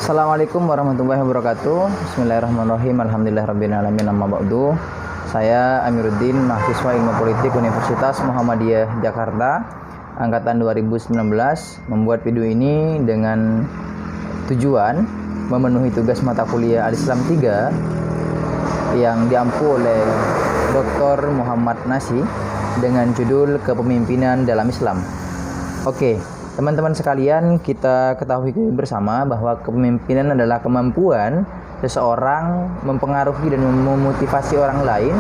Assalamualaikum warahmatullahi wabarakatuh. Bismillahirrahmanirrahim. Alhamdulillahirabbil alamin. Amma ba'du. Saya Amiruddin, mahasiswa Ilmu Politik Universitas Muhammadiyah Jakarta angkatan 2019, membuat video ini dengan tujuan memenuhi tugas mata kuliah Al-Islam 3 yang diampu oleh Dr. Muhammad Nasi dengan judul Kepemimpinan dalam Islam. Oke, teman-teman sekalian, kita ketahui bersama bahwa kepemimpinan adalah kemampuan seseorang mempengaruhi dan memotivasi orang lain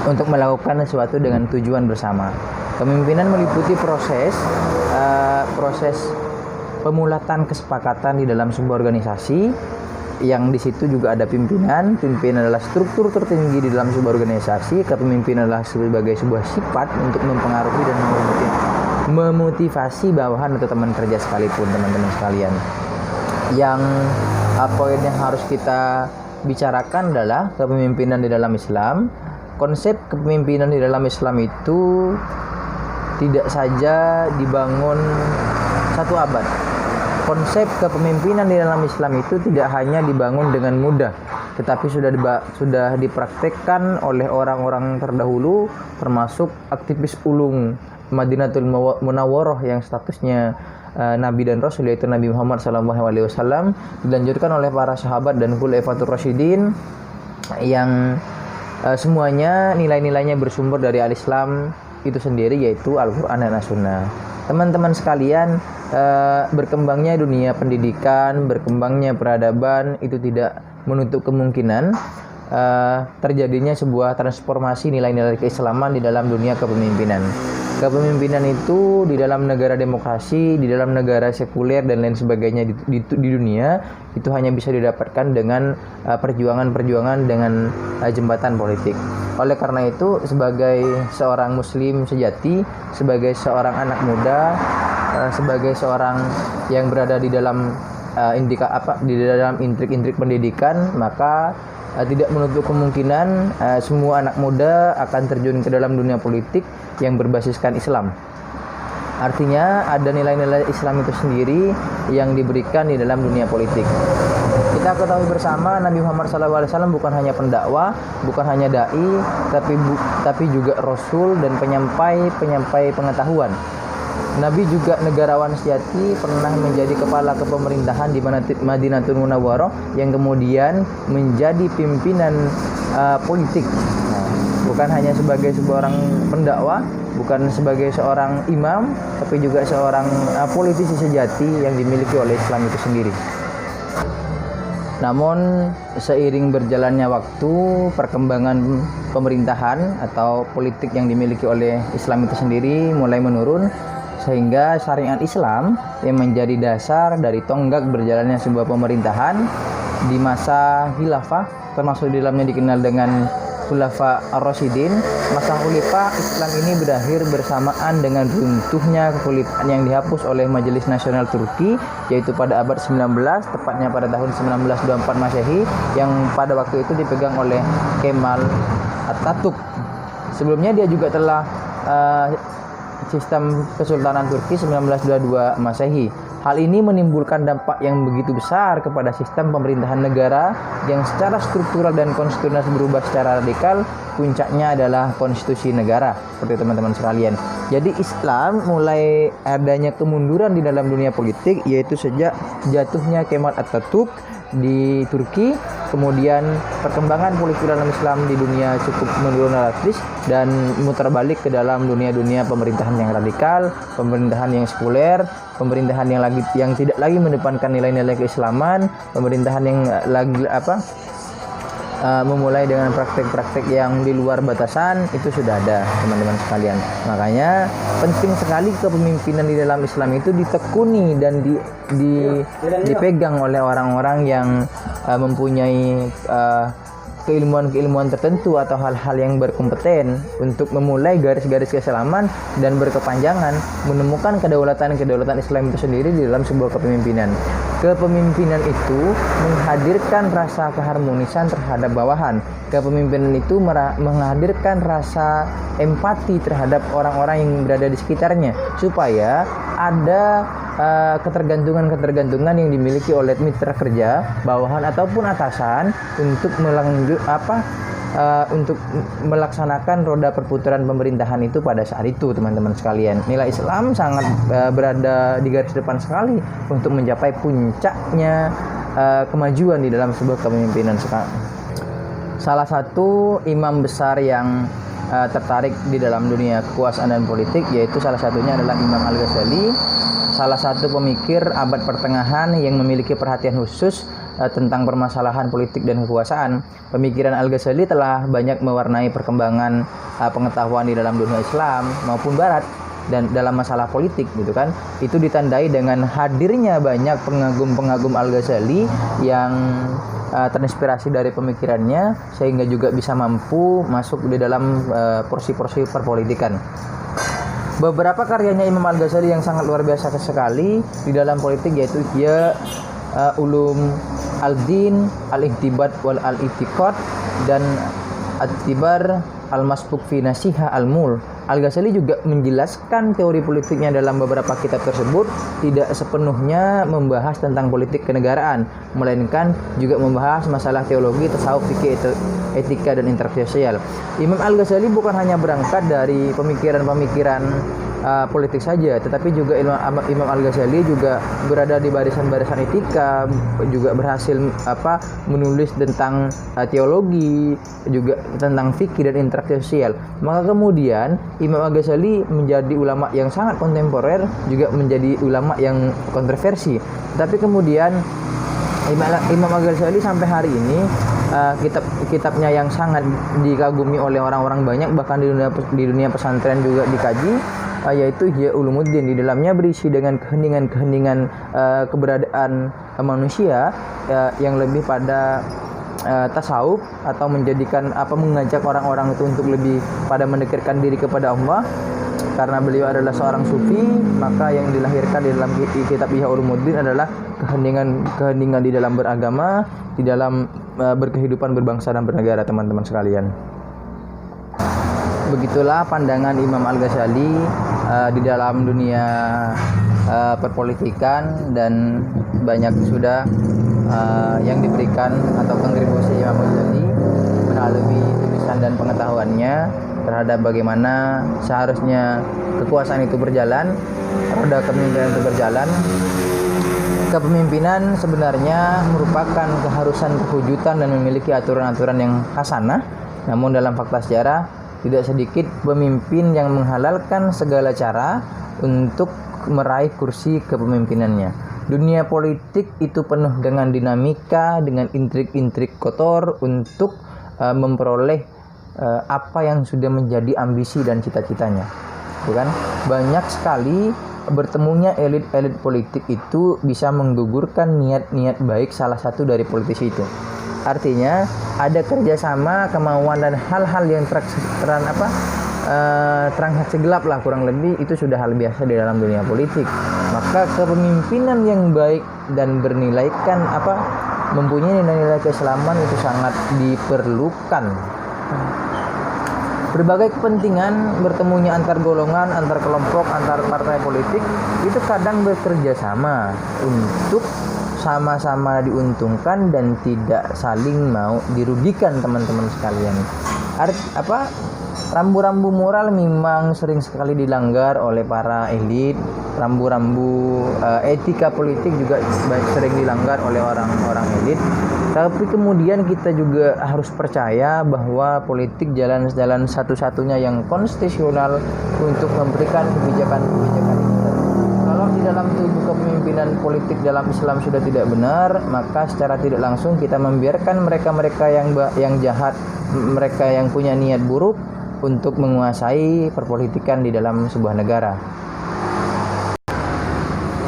untuk melakukan sesuatu dengan tujuan bersama. Kepemimpinan meliputi proses pemulatan kesepakatan di dalam sebuah organisasi, yang di situ juga ada pimpinan. Pimpinan adalah struktur tertinggi di dalam sebuah organisasi. Kepemimpinan adalah sebagai sebuah sifat untuk mempengaruhi dan memotivasi bawahan atau teman kerja sekalipun, teman-teman sekalian. Yang poin yang harus kita bicarakan adalah kepemimpinan di dalam Islam. Konsep kepemimpinan di dalam Islam itu tidak saja dibangun satu abad. Konsep kepemimpinan di dalam Islam itu tidak hanya dibangun dengan mudah, tetapi sudah dipraktekkan oleh orang-orang terdahulu, termasuk aktivis ulung Madinatul Munawwarah yang statusnya Nabi dan Rasul, yaitu Nabi Muhammad SAW, dilanjutkan oleh para sahabat dan Khulafatur Rasyidin, yang semuanya nilai-nilainya bersumber dari Al-Islam itu sendiri, yaitu Al-Quran dan As-Sunnah. Teman-teman sekalian, berkembangnya dunia pendidikan, berkembangnya peradaban itu tidak menutup kemungkinan terjadinya sebuah transformasi nilai-nilai keislaman di dalam dunia kepemimpinan. Kepemimpinan itu di dalam negara demokrasi, di dalam negara sekuler dan lain sebagainya di dunia itu hanya bisa didapatkan dengan perjuangan-perjuangan dengan jembatan politik. Oleh karena itu, sebagai seorang muslim sejati, sebagai seorang anak muda, sebagai seorang yang berada di dalam intrik-intrik pendidikan, maka tidak menutup kemungkinan semua anak muda akan terjun ke dalam dunia politik yang berbasiskan Islam. Artinya ada nilai-nilai Islam itu sendiri yang diberikan di dalam dunia politik. Kita ketahui bersama Nabi Muhammad SAW bukan hanya pendakwah, bukan hanya dai, tapi juga Rasul dan penyampai pengetahuan. Nabi juga negarawan sejati, pernah menjadi kepala kepemerintahan di Madinatul Munawwarah yang kemudian menjadi pimpinan politik. Bukan hanya sebagai seorang pendakwah, bukan sebagai seorang imam, tapi juga seorang politisi sejati yang dimiliki oleh Islam itu sendiri. Namun seiring berjalannya waktu, perkembangan pemerintahan atau politik yang dimiliki oleh Islam itu sendiri mulai menurun, sehingga syariat Islam yang menjadi dasar dari tonggak berjalannya sebuah pemerintahan di masa khilafah, termasuk di dalamnya dikenal dengan Khulafa Ar-Rasyidin. Masa khalifah Islam ini berakhir bersamaan dengan runtuhnya kekhalifahan yang dihapus oleh Majelis Nasional Turki, yaitu pada abad 19, tepatnya pada tahun 1924 Masehi, yang pada waktu itu dipegang oleh Kemal Atatürk. Sebelumnya dia juga telah sistem Kesultanan Turki 1922 Masehi. Hal ini menimbulkan dampak yang begitu besar kepada sistem pemerintahan negara yang secara struktural dan konstitusional berubah secara radikal. Puncaknya adalah konstitusi negara, seperti teman-teman sekalian. Jadi Islam mulai adanya kemunduran di dalam dunia politik, yaitu sejak jatuhnya Kemal Atatürk di Turki, kemudian perkembangan politik dalam Islam di dunia cukup menurun drastis dan muter balik ke dalam dunia pemerintahan yang radikal, pemerintahan yang sekuler, pemerintahan yang tidak lagi mendepankan nilai-nilai keislaman, pemerintahan yang memulai dengan praktek-praktek yang di luar batasan. Itu sudah ada, teman-teman sekalian. Makanya penting sekali kepemimpinan di dalam Islam itu ditekuni dan dipegang oleh orang-orang yang mempunyai keilmuan-keilmuan tertentu atau hal-hal yang berkompeten untuk memulai garis-garis keislaman dan berkepanjangan menemukan kedaulatan Islam itu sendiri di dalam sebuah kepemimpinan. Kepemimpinan itu menghadirkan rasa keharmonisan terhadap bawahan. Kepemimpinan itu menghadirkan rasa empati terhadap orang-orang yang berada di sekitarnya, supaya ada ketergantungan yang dimiliki oleh mitra kerja, bawahan ataupun atasan untuk untuk melaksanakan roda perputaran pemerintahan itu pada saat itu, teman-teman sekalian. Nilai Islam sangat berada di garis depan sekali untuk mencapai puncaknya kemajuan di dalam sebuah kepemimpinan sekarang. Salah satu imam besar yang tertarik di dalam dunia kekuasaan dan politik, yaitu salah satunya adalah Imam Al-Ghazali, salah satu pemikir abad pertengahan yang memiliki perhatian khusus tentang permasalahan politik dan kekuasaan. Pemikiran Al-Ghazali telah banyak mewarnai perkembangan pengetahuan di dalam dunia Islam maupun Barat, dan dalam masalah politik gitu kan, itu ditandai dengan hadirnya banyak pengagum-pengagum Al-Ghazali yang terinspirasi dari pemikirannya, sehingga juga bisa mampu masuk di dalam porsi-porsi perpolitikan. Beberapa karyanya Imam Al-Ghazali yang sangat luar biasa sekali di dalam politik, yaitu Ulum Al-Din, Al-Ihtibat wal Al-I'tiqad, dan At-Tibar Al-Masbuk fi Nasiha Al-Mul. Al-Ghazali juga menjelaskan teori politiknya dalam beberapa kitab tersebut tidak sepenuhnya membahas tentang politik kenegaraan, melainkan juga membahas masalah teologi, tasawuf, fikih, etika, dan interaksi sosial. Imam Al-Ghazali bukan hanya berangkat dari pemikiran-pemikiran politik saja, tetapi juga Imam Al-Ghazali juga berada di barisan-barisan etika, juga berhasil menulis tentang teologi, juga tentang fikih dan interaksi sosial. Maka kemudian Imam Al-Ghazali menjadi ulama yang sangat kontemporer, juga menjadi ulama yang kontroversi. Tapi kemudian Imam Al-Ghazali sampai hari ini kitab-kitabnya yang sangat dikagumi oleh orang-orang banyak, bahkan di dunia pesantren juga dikaji, yaitu Ihya Ulumuddin. Di dalamnya berisi dengan keheningan-keheningan keberadaan manusia yang lebih pada tasawuf, atau mengajak orang-orang itu untuk lebih pada mendekatkan diri kepada Allah. Karena beliau adalah seorang sufi, maka yang dilahirkan di dalam kitab Ihya Ulumuddin adalah keheningan di dalam beragama, di dalam berkehidupan berbangsa dan bernegara, teman-teman sekalian. Begitulah pandangan Imam Al-Ghazali di dalam dunia perpolitikan, dan banyak sudah yang diberikan atau kontribusi Imam Al-Ghazali melalui tulisan dan pengetahuannya terhadap bagaimana seharusnya kekuasaan itu berjalan, roda kepemimpinan itu berjalan. Kepemimpinan sebenarnya merupakan keharusan perwujudan dan memiliki aturan-aturan yang hasanah. Namun dalam fakta sejarah, tidak sedikit pemimpin yang menghalalkan segala cara untuk meraih kursi kepemimpinannya. Dunia politik itu penuh dengan dinamika, dengan intrik-intrik kotor untuk memperoleh apa yang sudah menjadi ambisi dan cita-citanya. Bukan? Banyak sekali bertemunya elit-elit politik itu bisa menggugurkan niat-niat baik salah satu dari politisi itu. Artinya ada kerjasama, kemauan, dan hal-hal yang transaksi gelap lah, kurang lebih itu sudah hal biasa di dalam dunia politik. Maka kepemimpinan yang baik dan bernilaikan mempunyai nilai-nilai keislaman itu sangat diperlukan. Berbagai kepentingan bertemunya antar golongan, antar kelompok, antar partai politik itu kadang bekerja sama untuk sama-sama diuntungkan dan tidak saling mau dirugikan, teman-teman sekalian. Rambu-rambu moral memang sering sekali dilanggar oleh para elit. Rambu-rambu etika politik juga sering dilanggar oleh orang-orang elit. Tapi kemudian kita juga harus percaya bahwa politik jalan satu-satunya yang konstitusional untuk memberikan kebijakan-kebijakan itu. Kalau di dalam tubuh kepemimpinan politik dalam Islam sudah tidak benar, maka secara tidak langsung kita membiarkan mereka-mereka yang jahat, mereka yang punya niat buruk untuk menguasai perpolitikan di dalam sebuah negara.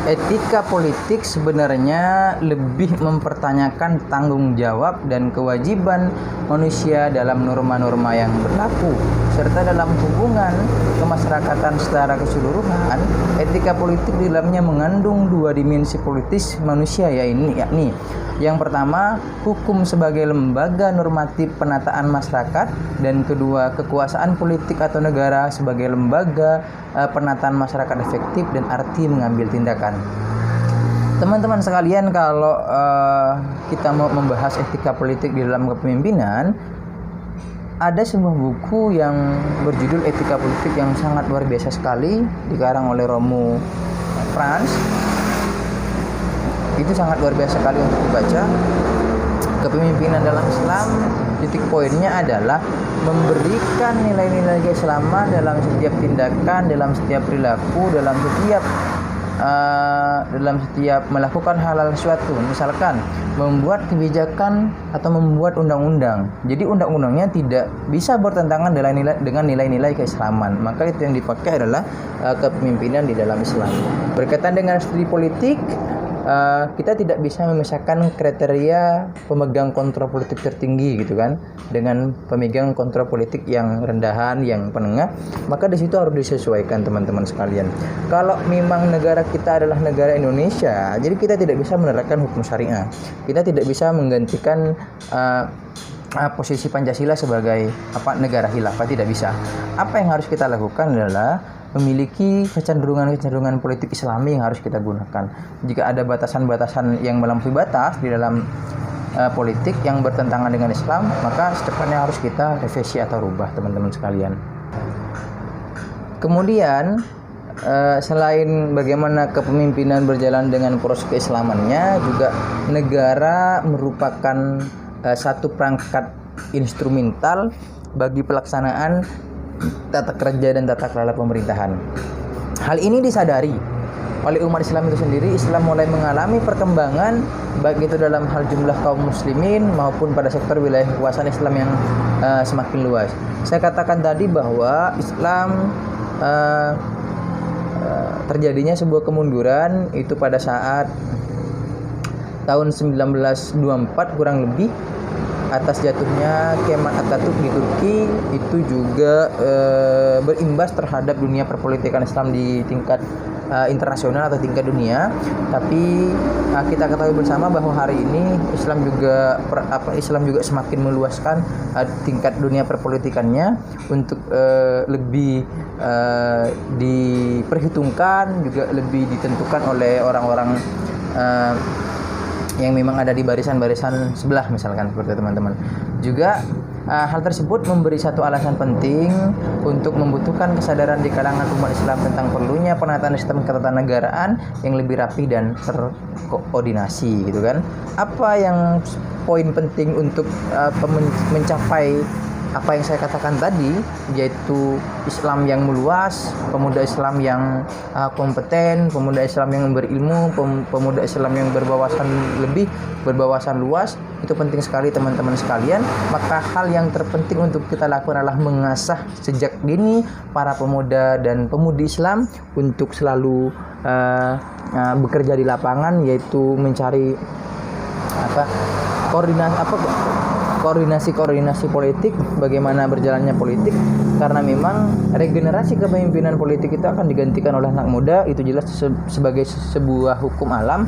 Etika politik sebenarnya lebih mempertanyakan tanggung jawab dan kewajiban manusia dalam norma-norma yang berlaku, serta dalam hubungan kemasyarakatan secara keseluruhan. Etika politik di dalamnya mengandung dua dimensi politis manusia, yakni Yang pertama, hukum sebagai lembaga normatif penataan masyarakat, dan kedua, kekuasaan politik atau negara sebagai lembaga penataan masyarakat efektif dan arti mengambil tindakan. Teman-teman sekalian, kalau kita mau membahas etika politik di dalam kepemimpinan, ada sebuah buku yang berjudul Etika Politik yang sangat luar biasa sekali, dikarang oleh Romo Franz. Itu sangat luar biasa sekali untuk dibaca. Kepemimpinan dalam Islam, titik poinnya adalah memberikan nilai-nilai keislaman dalam setiap tindakan, dalam setiap perilaku, dalam setiap melakukan hal-hal sesuatu. Misalkan membuat kebijakan atau membuat undang-undang, jadi undang-undangnya tidak bisa bertentangan dengan nilai-nilai keislaman, maka itu yang dipakai adalah kepemimpinan di dalam Islam. Berkaitan dengan studi politik, kita tidak bisa memisahkan kriteria pemegang kontrol politik tertinggi gitu kan dengan pemegang kontrol politik yang rendahan, yang penengah, maka di situ harus disesuaikan teman-teman sekalian. Kalau memang negara kita adalah negara Indonesia, jadi kita tidak bisa menerapkan hukum syariah, kita tidak bisa menggantikan posisi Pancasila sebagai negara khilafah, tidak bisa. Apa yang harus kita lakukan adalah memiliki kecenderungan politik Islami yang harus kita gunakan. Jika ada batasan-batasan yang melampaui batas di dalam politik yang bertentangan dengan Islam, maka secepatnya harus kita revisi atau rubah, teman-teman sekalian. Kemudian selain bagaimana kepemimpinan berjalan dengan proses keislamannya, juga negara merupakan satu perangkat instrumental bagi pelaksanaan tata kerja dan tata kelola pemerintahan. Hal ini disadari oleh umat Islam itu sendiri. Islam mulai mengalami perkembangan baik itu dalam hal jumlah kaum muslimin maupun pada sektor wilayah kekuasaan Islam yang semakin luas. Saya katakan tadi bahwa Islam terjadinya sebuah kemunduran itu pada saat tahun 1924 kurang lebih, atas jatuhnya Kemal Atatürk di Turki. Itu juga berimbas terhadap dunia perpolitikan Islam di tingkat internasional atau tingkat dunia. Tapi kita ketahui bersama bahwa hari ini Islam juga semakin meluaskan tingkat dunia perpolitikannya untuk lebih diperhitungkan, juga lebih ditentukan oleh orang-orang yang memang ada di barisan-barisan sebelah, misalkan seperti teman-teman. Juga hal tersebut memberi satu alasan penting untuk membutuhkan kesadaran di kalangan umat Islam tentang perlunya penataan sistem ketatanegaraan yang lebih rapi dan terkoordinasi gitu kan. Apa yang poin penting untuk mencapai apa yang saya katakan tadi, yaitu Islam yang meluas, pemuda Islam yang kompeten, pemuda Islam yang berilmu, pemuda Islam yang berwawasan luas, itu penting sekali teman-teman sekalian. Maka hal yang terpenting untuk kita lakukan adalah mengasah sejak dini para pemuda dan pemudi Islam untuk selalu bekerja di lapangan, yaitu mencari koordinasi politik, bagaimana berjalannya politik, karena memang regenerasi kepemimpinan politik itu akan digantikan oleh anak muda, itu jelas sebagai sebuah hukum alam.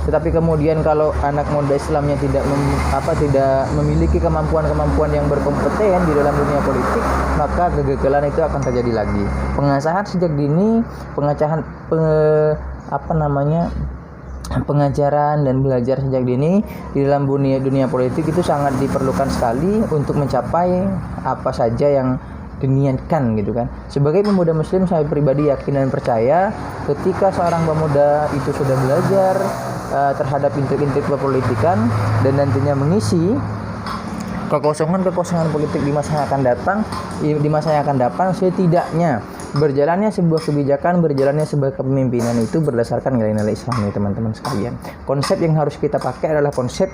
Tetapi kemudian kalau anak muda Islamnya tidak memiliki kemampuan yang berkompeten di dalam dunia politik, maka kegagalan itu akan terjadi lagi. Pengasahan sejak dini, pengajaran dan belajar sejak dini di dalam dunia politik itu sangat diperlukan sekali untuk mencapai apa saja yang diniatkan gitu kan. Sebagai pemuda muslim, saya pribadi yakin dan percaya ketika seorang pemuda itu sudah belajar terhadap intrik-intrik perpolitikan dan nantinya mengisi kekosongan politik di masa yang akan datang, setidaknya berjalannya sebuah kebijakan, berjalannya sebuah kepemimpinan itu berdasarkan nilai-nilai Islam nih teman-teman sekalian. Konsep yang harus kita pakai adalah konsep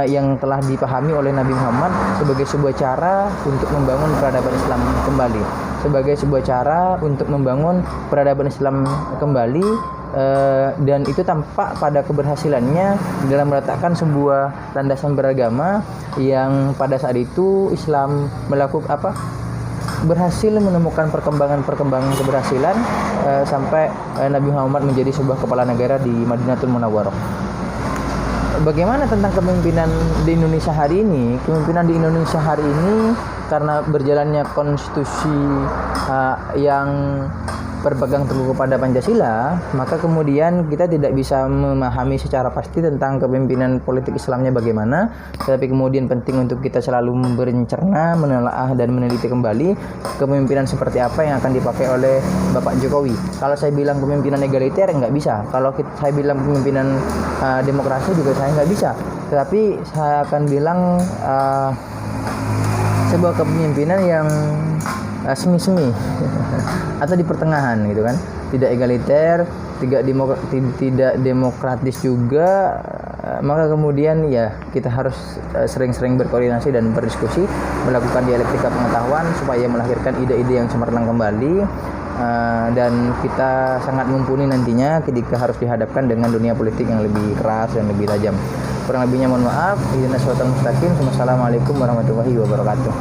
yang telah dipahami oleh Nabi Muhammad sebagai sebuah cara untuk membangun peradaban Islam kembali, sebagai sebuah cara untuk membangun peradaban Islam kembali, dan itu tampak pada keberhasilannya dalam meletakkan sebuah landasan beragama yang pada saat itu Islam berhasil menemukan perkembangan keberhasilan sampai Nabi Muhammad menjadi sebuah kepala negara di Madinatul Munawwarah. bagaimana tentang kepemimpinan di Indonesia hari ini? Kepemimpinan di Indonesia hari ini karena berjalannya konstitusi yang berpegang teguh kepada Pancasila, maka kemudian kita tidak bisa memahami secara pasti tentang kepemimpinan politik Islamnya bagaimana, tetapi kemudian penting untuk kita selalu berencerna, menelaah dan meneliti kembali kepemimpinan seperti apa yang akan dipakai oleh Bapak Jokowi. Kalau saya bilang kepemimpinan egaliter nggak bisa, kalau saya bilang kepemimpinan demokrasi juga saya nggak bisa, tetapi saya akan bilang sebuah kepemimpinan yang semi-semi atau di pertengahan gitu kan, tidak egaliter, tidak demokratis juga, maka kemudian ya kita harus sering-sering berkoordinasi dan berdiskusi, melakukan dialektika pengetahuan supaya melahirkan ide-ide yang cemerlang kembali, dan kita sangat mumpuni nantinya ketika harus dihadapkan dengan dunia politik yang lebih keras dan lebih tajam. Kurang lebihnya mohon maaf. Ihdinas siratal mustaqim. Wassalamualaikum warahmatullahi wabarakatuh.